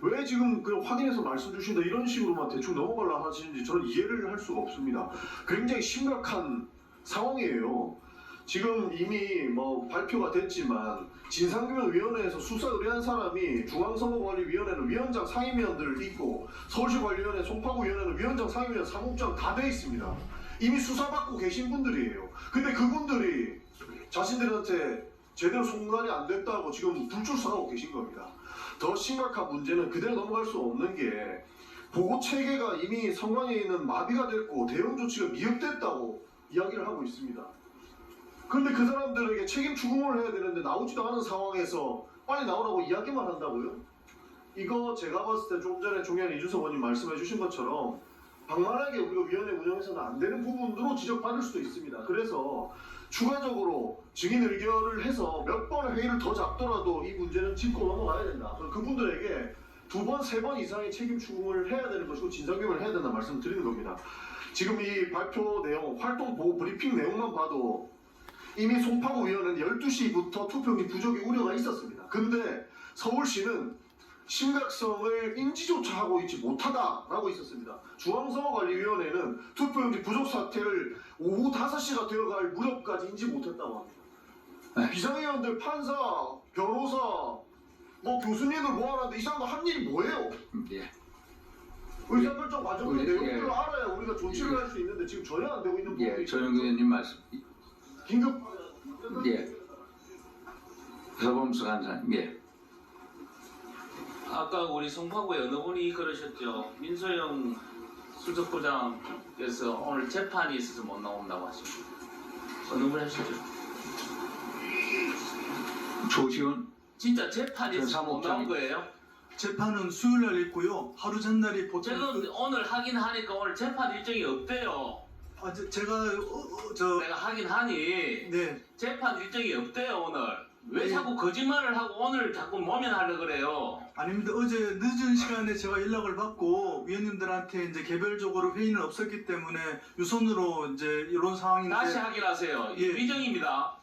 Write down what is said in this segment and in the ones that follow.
왜 지금 그 확인해서 말씀 주신다 이런 식으로만 대충 넘어가려 하시는지 저는 이해를 할 수가 없습니다. 굉장히 심각한 상황이에요. 지금 이미 뭐 발표가 됐지만 진상규명위원회에서 수사 의뢰한 사람이 중앙선거관리위원회는 위원장 상임위원들 있고 서울시관리위원회 송파구위원회는 위원장 상임위원 사무국장 다 돼 있습니다. 이미 수사받고 계신 분들이에요. 근데 그분들이 자신들한테 제대로 송달이 안 됐다고 지금 불출석하고 계신 겁니다. 더 심각한 문제는 그대로 넘어갈 수 없는 게 보고 체계가 이미 선관위에 있는 마비가 됐고 대응 조치가 미흡됐다고 이야기를 하고 있습니다. 그런데 그 사람들에게 책임 추궁을 해야 되는데 나오지도 않은 상황에서 빨리 나오라고 이야기만 한다고요? 이거 제가 봤을 때 조금 전에 종현 이준석 의원님 말씀해 주신 것처럼 방만하게 우리가 위원회 운영에서는 안 되는 부분으로 지적받을 수도 있습니다. 그래서 추가적으로 증인 의결을 해서 몇 번의 회의를 더 잡더라도 이 문제는 짚고 넘어가야 된다. 그분들에게 2번, 3번 이상의 책임 추궁을 해야 되는 것이고 진상규명을 해야 된다 말씀을 드리는 겁니다. 지금 이 발표 내용, 활동 보고 브리핑 내용만 봐도 이미 송파구위원회는 12시부터 투표용지 부족의 우려가 있었습니다. 근데 서울시는 심각성을 인지조차 하고 있지 못하다라고 있었습니다. 중앙선거관리위원회는 투표용지 부족 사태를 오후 5시가 되어갈 무렵까지 인지 못했다고 합니다. 네. 비상위원들, 판사, 변호사, 뭐 교수님들 모아놨는데 이 사람들 한 일이 뭐예요? 예. 의사결정 과정의 우리, 내용들을 알아야 우리가 조치를 할 수 있는데 지금 전혀 안 되고 있는 부분이 예, 전영규 의원님 말씀. 긴급 예. 서범수 간사님. 예. 아까 우리 송파구에 어느 분이 그러셨죠. 민소영 수석부장께서 오늘 재판이 있어서 못 나온다고 하십니다. 어느 분 하시죠? 조시훈 진짜 재판이 있어서 못 나온 사무국장님. 거예요? 재판은 수요일 날 있고요. 하루 전날이 보통 지금 오늘 확인하니까 오늘 재판 일정이 없대요. 저 내가 확인하니 네. 재판 일정이 없대요 오늘. 왜 네. 자꾸 거짓말을 하고 오늘 자꾸 모면하려 그래요? 아닙니다. 어제 늦은 시간에 제가 연락을 받고 위원님들한테 이제 개별적으로 회의는 없었기 때문에 유선으로 이제 이런 상황인데 다시 확인하세요. 예. 위정입니다.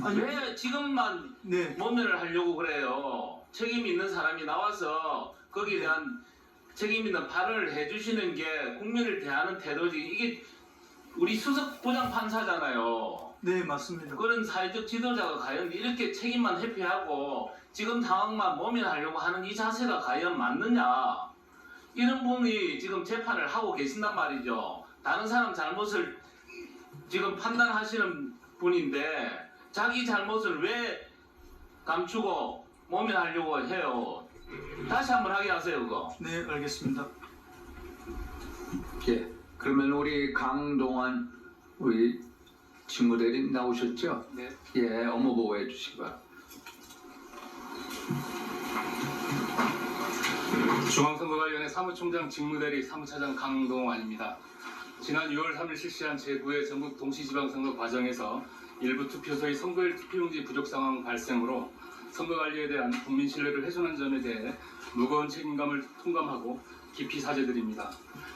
아니, 왜 지금만 네. 모면을 하려고 그래요? 책임 있는 사람이 나와서 거기에 대한 책임 있는 발언을 해주시는 게 국민을 대하는 태도지. 이게 우리 수석 부장 판사잖아요. 네, 맞습니다. 그런 사회적 지도자가 과연 이렇게 책임만 회피하고 지금 상황만 모면하려고 하는 이 자세가 과연 맞느냐? 이런 분이 지금 재판을 하고 계신단 말이죠. 다른 사람 잘못을 지금 판단하시는 분인데 자기 잘못을 왜 감추고 모면하려고 해요? 다시 한번 확인하세요 그거. 네, 알겠습니다. 예. 그러면 우리 강동원 우리 직무대리 나오셨죠? 네. 예, 업무 보고해 주시기 바랍니다. 중앙선거관리위원회 사무총장 직무대리 사무차장 강동환입니다. 지난 6월 3일 실시한 제9회 전국 동시지방선거 과정에서 일부 투표소의 선거일 투표용지 부족 상황 발생으로 선거관리에 대한 국민 신뢰를 훼손한 점에 대해 무거운 책임감을 통감하고 깊이 사죄드립니다.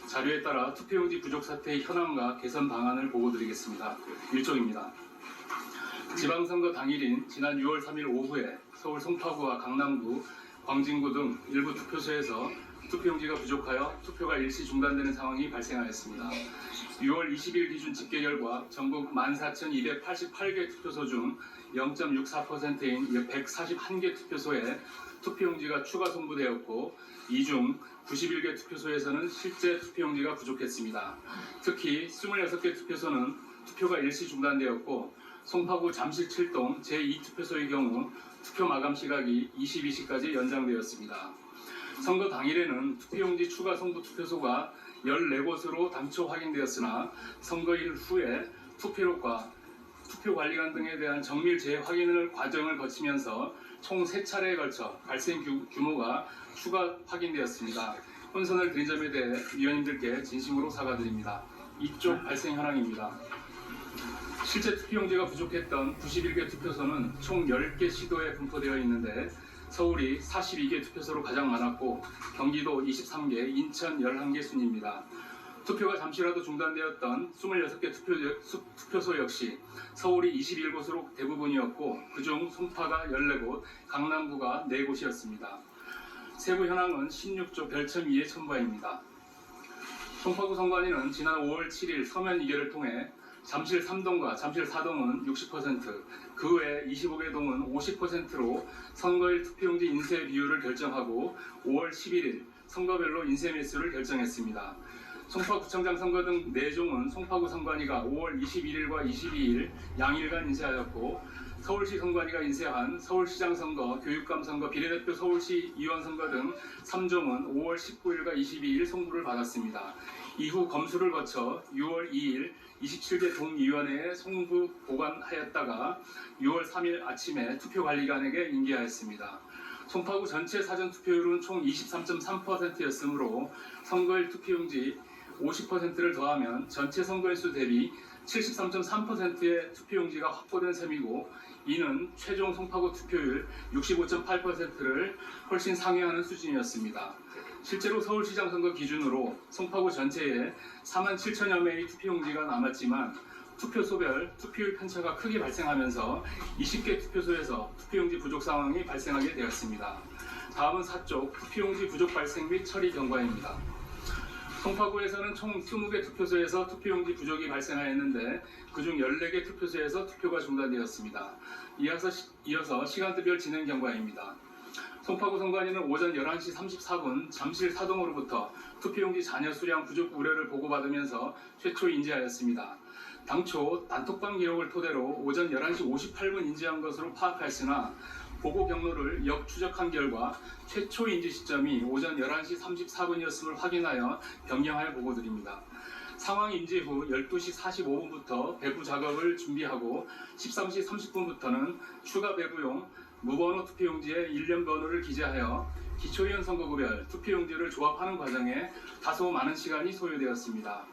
자료에 따라 투표용지 부족 사태의 현황과 개선 방안을 보고드리겠습니다. 1쪽입니다. 지방선거 당일인 지난 6월 3일 오후에 서울 송파구와 강남구, 광진구 등 일부 투표소에서 투표용지가 부족하여 투표가 일시 중단되는 상황이 발생하였습니다. 6월 20일 기준 집계 결과 전국 14,288개 투표소 중 0.64%인 141개 투표소에 투표용지가 추가 송부되었고 이 중 91개 투표소에서는 실제 투표용지가 부족했습니다. 특히 26개 투표소는 투표가 일시 중단되었고 송파구 잠실 7동 제2투표소의 경우 투표 마감 시각이 22시까지 연장되었습니다. 선거 당일에는 투표용지 추가 송부 투표소가 14곳으로 당초 확인되었으나 선거일 후에 투표록과 투표관리관 등에 대한 정밀 재확인을 과정을 거치면서 총 3차례에 걸쳐 발생 규모가 추가 확인되었습니다. 혼선을 드린 점에 대해 위원님들께 진심으로 사과드립니다. 이쪽 발생 현황입니다. 실제 투표용지가 부족했던 91개 투표소는 총 10개 시도에 분포되어 있는데 서울이 42개 투표소로 가장 많았고 경기도 23개, 인천 11개 순입니다. 투표가 잠시라도 중단되었던 26개 투표소 역시 서울이 21곳으로 대부분이었고 그중 송파가 14곳, 강남구가 4곳이었습니다. 세부 현황은 16조 별첨 2의 첨부입니다. 송파구 선관위는 지난 5월 7일 서면 의결을 통해 잠실 3동과 잠실 4동은 60%, 그 외 25개 동은 50%로 선거일 투표용지 인쇄 비율을 결정하고 5월 11일 선거별로 인쇄 매수를 결정했습니다. 송파구청장 선거 등 4종은 송파구 선관위가 5월 21일과 22일 양일간 인쇄하였고 서울시 선관위가 인쇄한 서울시장 선거, 교육감 선거, 비례대표 서울시 의원 선거 등 3종은 5월 19일과 22일 송부를 받았습니다. 이후 검수를 거쳐 6월 2일 27개 동위원회에 송부 보관하였다가 6월 3일 아침에 투표관리관에게 인계하였습니다. 송파구 전체 사전투표율은 총 23.3%였으므로 선거일 투표용지 50%를 더하면 전체 선거인수 대비 73.3%의 투표용지가 확보된 셈이고 이는 최종 송파구 투표율 65.8%를 훨씬 상회하는 수준이었습니다. 실제로 서울시장 선거 기준으로 송파구 전체에 47,000여 매의 투표용지가 남았지만 투표소별 투표율 편차가 크게 발생하면서 20개 투표소에서 투표용지 부족 상황이 발생하게 되었습니다. 다음은 4쪽 투표용지 부족 발생 및 처리 경과입니다. 송파구에서는 총 20개 투표소에서 투표용지 부족이 발생하였는데 그중 14개 투표소에서 투표가 중단되었습니다. 이어서 시간대별 진행 경과입니다. 송파구 선관위는 오전 11시 34분 잠실 4동으로부터 투표용지 잔여 수량 부족 우려를 보고받으면서 최초 인지하였습니다. 당초 단톡방 기록을 토대로 오전 11시 58분 인지한 것으로 파악하였으나 보고 경로를 역추적한 결과 최초 인지 시점이 오전 11시 34분이었음을 확인하여 변경하여 보고드립니다. 상황 인지 후 12시 45분부터 배부 작업을 준비하고 13시 30분부터는 추가 배부용 무번호 투표용지에 일련 번호를 기재하여 기초의원 선거구별 투표용지를 조합하는 과정에 다소 많은 시간이 소요되었습니다.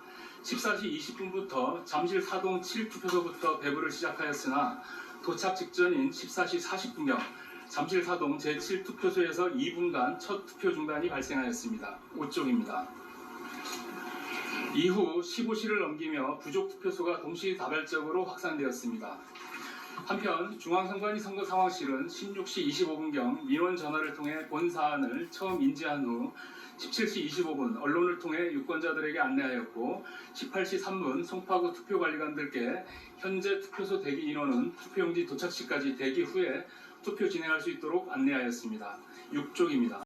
14시 20분부터 잠실 4동 7투표소부터 배부를 시작하였으나 도착 직전인 14시 40분경 잠실 4동 제7투표소에서 2분간 첫 투표 중단이 발생하였습니다. 5쪽입니다. 이후 15시를 넘기며 부족 투표소가 동시다발적으로 확산되었습니다. 한편 중앙선관위 선거상황실은 16시 25분경 민원 전화를 통해 본 사안을 처음 인지한 후 17시 25분 언론을 통해 유권자들에게 안내하였고 18시 3분 송파구 투표관리관들께 현재 투표소 대기 인원은 투표용지 도착 시까지 대기 후에 투표 진행할 수 있도록 안내하였습니다. 6쪽입니다.